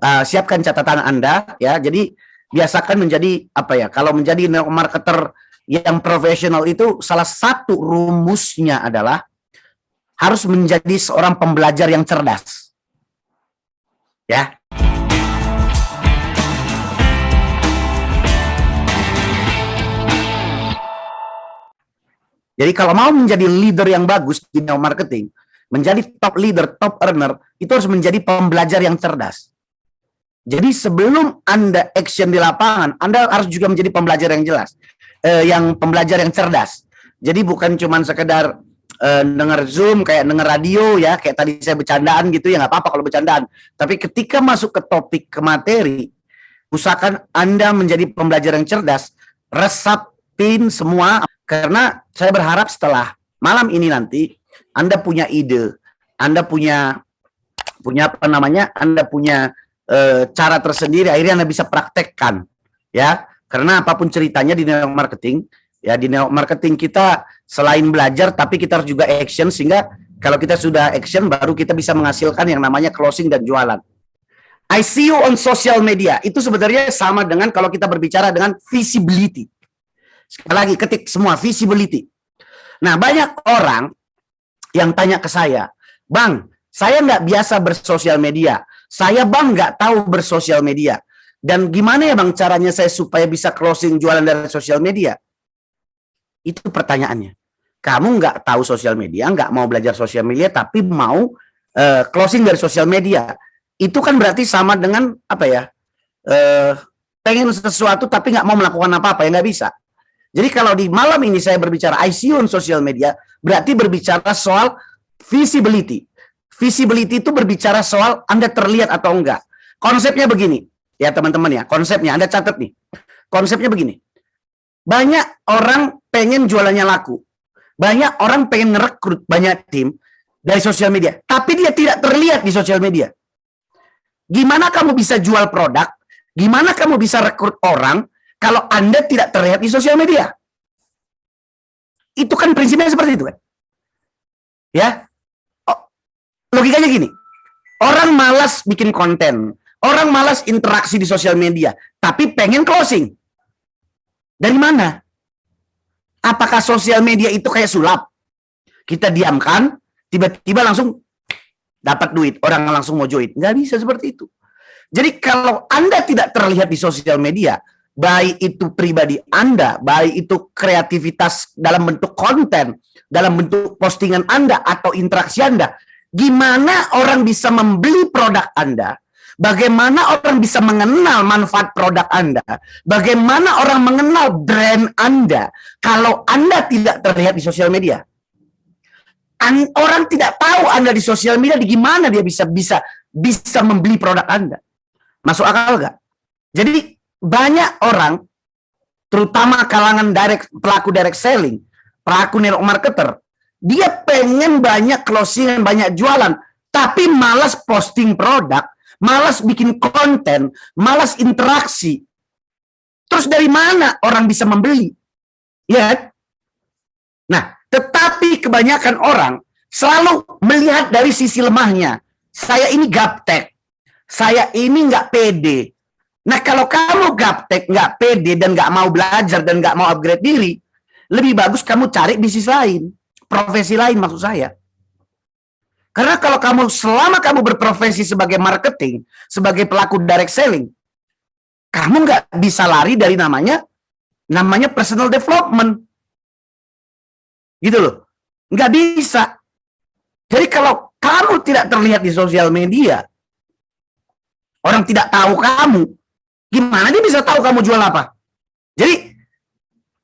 Siapkan catatan Anda ya. Jadi biasakan menjadi apa ya? Kalau menjadi marketer yang profesional itu salah satu rumusnya adalah harus menjadi seorang pembelajar yang cerdas. Ya. Jadi kalau mau menjadi leader yang bagus di marketing, menjadi top leader, top earner, itu harus menjadi pembelajar yang cerdas. Jadi sebelum Anda action di lapangan, Anda harus juga menjadi pembelajar yang jelas, pembelajar yang cerdas. Jadi bukan cuma sekedar dengar Zoom, kayak dengar radio ya, kayak tadi saya bercandaan gitu ya, nggak apa-apa kalau bercandaan. Tapi ketika masuk ke topik, ke materi, usahakan Anda menjadi pembelajar yang cerdas, resapin semua. Karena saya berharap setelah malam ini nanti Anda punya ide, Anda punya apa namanya, Anda punya cara tersendiri, akhirnya Anda bisa praktekkan ya. Karena apapun ceritanya di network marketing, ya di network marketing kita selain belajar tapi kita harus juga action, sehingga kalau kita sudah action baru kita bisa menghasilkan yang namanya closing dan jualan. I see you on social media itu sebenarnya sama dengan kalau kita berbicara dengan visibility. Sekali lagi ketik semua visibility. Nah, banyak orang yang tanya ke saya, Bang, saya nggak biasa bersosial media. Saya Bang nggak tahu bersosial media. Dan gimana ya Bang caranya saya supaya bisa closing jualan dari sosial media? Itu pertanyaannya. Kamu nggak tahu sosial media, nggak mau belajar sosial media, tapi mau closing dari sosial media. Itu kan berarti sama dengan apa ya? Pengen sesuatu tapi nggak mau melakukan apa-apa, ya nggak bisa. Jadi kalau di malam ini saya berbicara ICU on social media, berarti berbicara soal visibility. Visibility itu berbicara soal Anda terlihat atau enggak. Konsepnya begini, ya teman-teman ya, konsepnya Anda catat nih. Konsepnya begini. Banyak orang pengen jualannya laku. Banyak orang pengen ngerekrut banyak tim dari sosial media, tapi dia tidak terlihat di sosial media. Gimana kamu bisa jual produk? Gimana kamu bisa rekrut orang kalau Anda tidak terlihat di sosial media? Itu kan prinsipnya seperti itu kan? Ya, logikanya gini. Orang malas bikin konten, orang malas interaksi di sosial media, tapi pengen closing. Dari mana? Apakah sosial media itu kayak sulap? Kita diamkan, tiba-tiba langsung dapat duit, orang langsung mau join. Nggak bisa seperti itu. Jadi kalau Anda tidak terlihat di sosial media, baik itu pribadi Anda, baik itu kreativitas dalam bentuk konten, dalam bentuk postingan Anda atau interaksi Anda, gimana orang bisa membeli produk Anda? Bagaimana orang bisa mengenal manfaat produk Anda? Bagaimana orang mengenal brand Anda kalau Anda tidak terlihat di sosial media? Orang tidak tahu Anda di sosial media, di gimana dia bisa membeli produk Anda? Masuk akal nggak? Jadi banyak orang, terutama kalangan pelaku direct selling, pelaku network marketer, dia pengen banyak closing, banyak jualan, tapi malas posting produk, malas bikin konten, malas interaksi. Terus dari mana orang bisa membeli? Ya. Nah, tetapi kebanyakan orang selalu melihat dari sisi lemahnya. Saya ini gaptek, saya ini nggak pede. Nah, kalau kamu gaptek, nggak pede, dan nggak mau belajar, dan nggak mau upgrade diri, lebih bagus kamu cari bisnis lain, profesi lain maksud saya. Karena kalau selama kamu berprofesi sebagai marketing, sebagai pelaku direct selling, kamu nggak bisa lari dari namanya personal development. Gitu loh. Nggak bisa. Jadi kalau kamu tidak terlihat di sosial media, orang tidak tahu kamu, gimana dia bisa tahu kamu jual apa? Jadi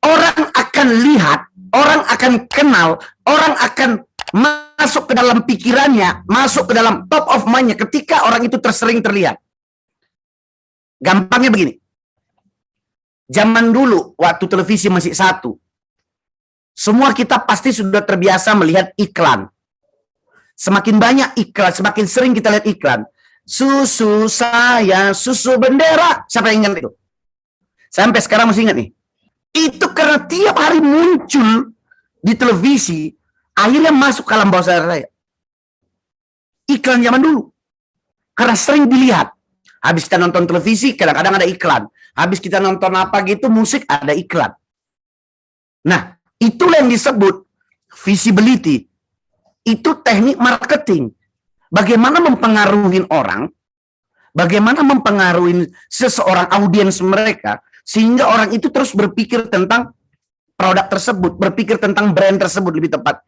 orang akan lihat, orang akan kenal, orang akan masuk ke dalam pikirannya, masuk ke dalam top of mind-nya ketika orang itu sering terlihat. Gampangnya begini. Zaman dulu, waktu televisi masih satu, semua kita pasti sudah terbiasa melihat iklan. Semakin banyak iklan, semakin sering kita lihat iklan. Susu saya, susu bendera. Siapa yang ingat itu? Sampai sekarang masih ingat nih. Itu karena tiap hari muncul di televisi, akhirnya masuk ke alam bawah sadar saya. Iklan zaman dulu. Karena sering dilihat. Habis kita nonton televisi, kadang-kadang ada iklan. Habis kita nonton apa gitu, musik, ada iklan. Nah, itulah yang disebut visibility. Itu teknik marketing. Bagaimana mempengaruhi orang, bagaimana mempengaruhi seseorang, audiens mereka, sehingga orang itu terus berpikir tentang produk tersebut, berpikir tentang brand tersebut lebih tepat.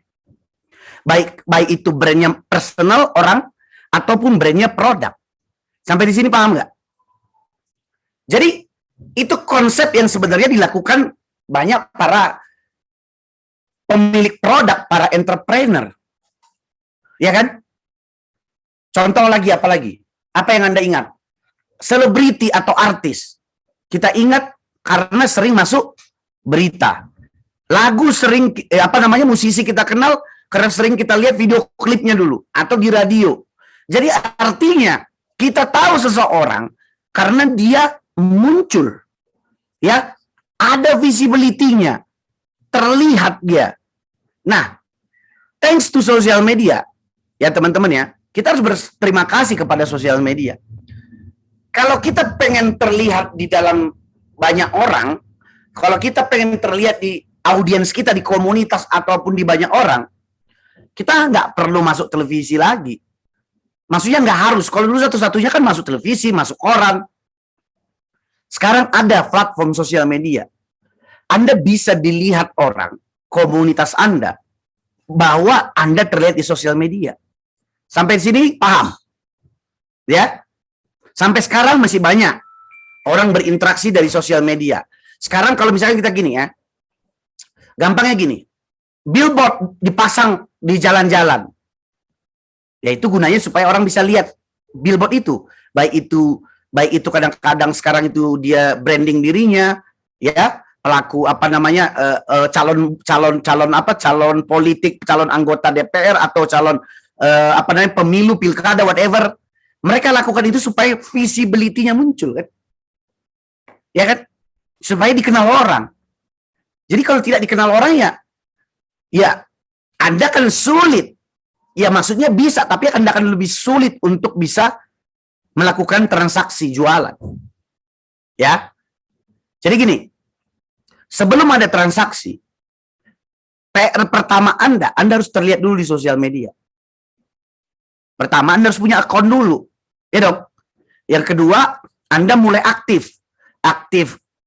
Baik itu brandnya personal orang, ataupun brandnya produk. Sampai di sini paham nggak? Jadi, itu konsep yang sebenarnya dilakukan banyak para pemilik produk, para entrepreneur. Ya kan? Contoh lagi, apa lagi? Apa yang Anda ingat? Selebriti atau artis. Kita ingat karena sering masuk berita. Lagu sering, musisi kita kenal karena sering kita lihat video klipnya dulu. Atau di radio. Jadi artinya, kita tahu seseorang karena dia muncul. Ya, ada visibility-nya. Terlihat dia. Nah, thanks to social media, ya teman-teman ya, kita harus berterima kasih kepada sosial media. Kalau kita pengen terlihat di dalam banyak orang, kalau kita pengen terlihat di audiens kita, di komunitas ataupun di banyak orang, kita nggak perlu masuk televisi lagi. Maksudnya nggak harus. Kalau dulu satu-satunya kan masuk televisi, masuk koran. Sekarang ada platform sosial media. Anda bisa dilihat orang, komunitas Anda, bahwa Anda terlihat di sosial media. Sampai sini paham? Ya? Sampai sekarang masih banyak orang berinteraksi dari sosial media. Sekarang kalau misalnya kita gini ya, gampangnya gini, billboard dipasang di jalan-jalan. Ya itu gunanya supaya orang bisa lihat billboard itu. Baik itu kadang-kadang sekarang itu dia branding dirinya, ya, pelaku calon politik, calon anggota DPR atau calon pemilu, pilkada, whatever. Mereka lakukan itu supaya visibility-nya muncul, kan? Ya kan? Supaya dikenal orang. Jadi kalau tidak dikenal orang ya Anda kan sulit. Ya maksudnya bisa, tapi Anda akan lebih sulit untuk bisa melakukan transaksi jualan. Ya. Jadi gini, sebelum ada transaksi, PR pertama Anda harus terlihat dulu di sosial media. Pertama, Anda harus punya akun dulu. Ya dong. Yang kedua, Anda mulai aktif.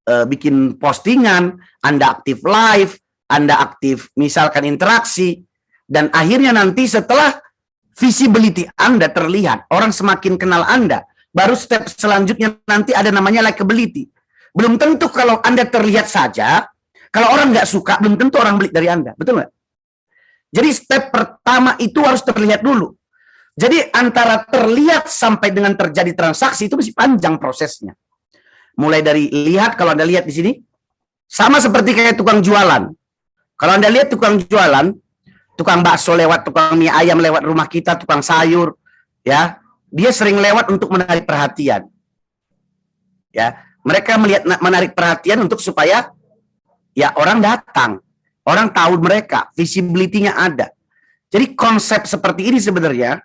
Bikin postingan, Anda aktif live, Anda aktif misalkan interaksi, dan akhirnya nanti setelah visibility Anda terlihat, orang semakin kenal Anda, baru step selanjutnya nanti ada namanya likability. Belum tentu kalau Anda terlihat saja, kalau orang nggak suka, belum tentu orang beli dari Anda. Betul nggak? Jadi step pertama itu harus terlihat dulu. Jadi antara terlihat sampai dengan terjadi transaksi itu masih panjang prosesnya. Mulai dari lihat, kalau Anda lihat di sini, sama seperti kayak tukang jualan. Kalau Anda lihat tukang jualan, tukang bakso lewat, tukang mie ayam lewat rumah kita, tukang sayur, ya, dia sering lewat untuk menarik perhatian. Ya, mereka menarik perhatian untuk supaya ya orang datang, orang tahu mereka, visibility-nya ada. Jadi konsep seperti ini sebenarnya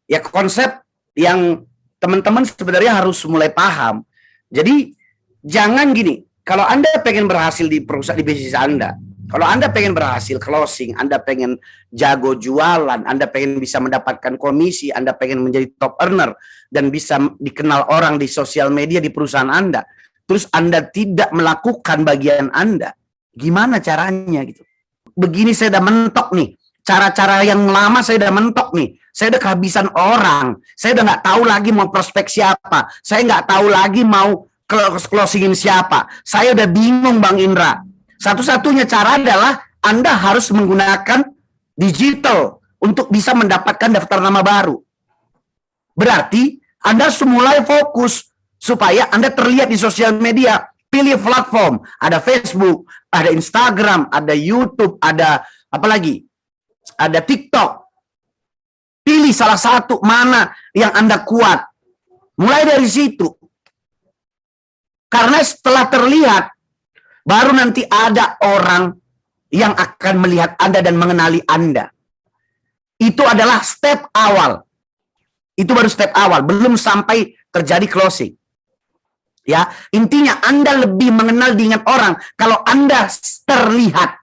ya konsep yang teman-teman sebenarnya harus mulai paham. Jadi jangan gini, kalau Anda pengen berhasil di perusahaan, di bisnis Anda, kalau Anda pengen berhasil closing, Anda pengen jago jualan, Anda pengen bisa mendapatkan komisi, Anda pengen menjadi top earner, dan bisa dikenal orang di sosial media di perusahaan Anda, terus Anda tidak melakukan bagian Anda, gimana caranya gitu? Begini saya udah mentok nih, cara-cara yang lama saya udah mentok nih, saya udah kehabisan orang, saya udah nggak tahu lagi mau prospek siapa, saya nggak tahu lagi mau closingin siapa, saya udah bingung Bang Indra. Satu-satunya cara adalah Anda harus menggunakan digital untuk bisa mendapatkan daftar nama baru. Berarti Anda harus mulai fokus supaya Anda terlihat di sosial media. Pilih platform, ada Facebook, ada Instagram, ada YouTube, ada apa lagi? Ada TikTok. Pilih salah satu mana yang Anda kuat. Mulai dari situ. Karena setelah terlihat, baru nanti ada orang yang akan melihat Anda dan mengenali Anda. Itu adalah step awal. Itu baru step awal. Belum sampai terjadi closing. Ya, intinya Anda lebih mengenal dengan orang kalau Anda terlihat.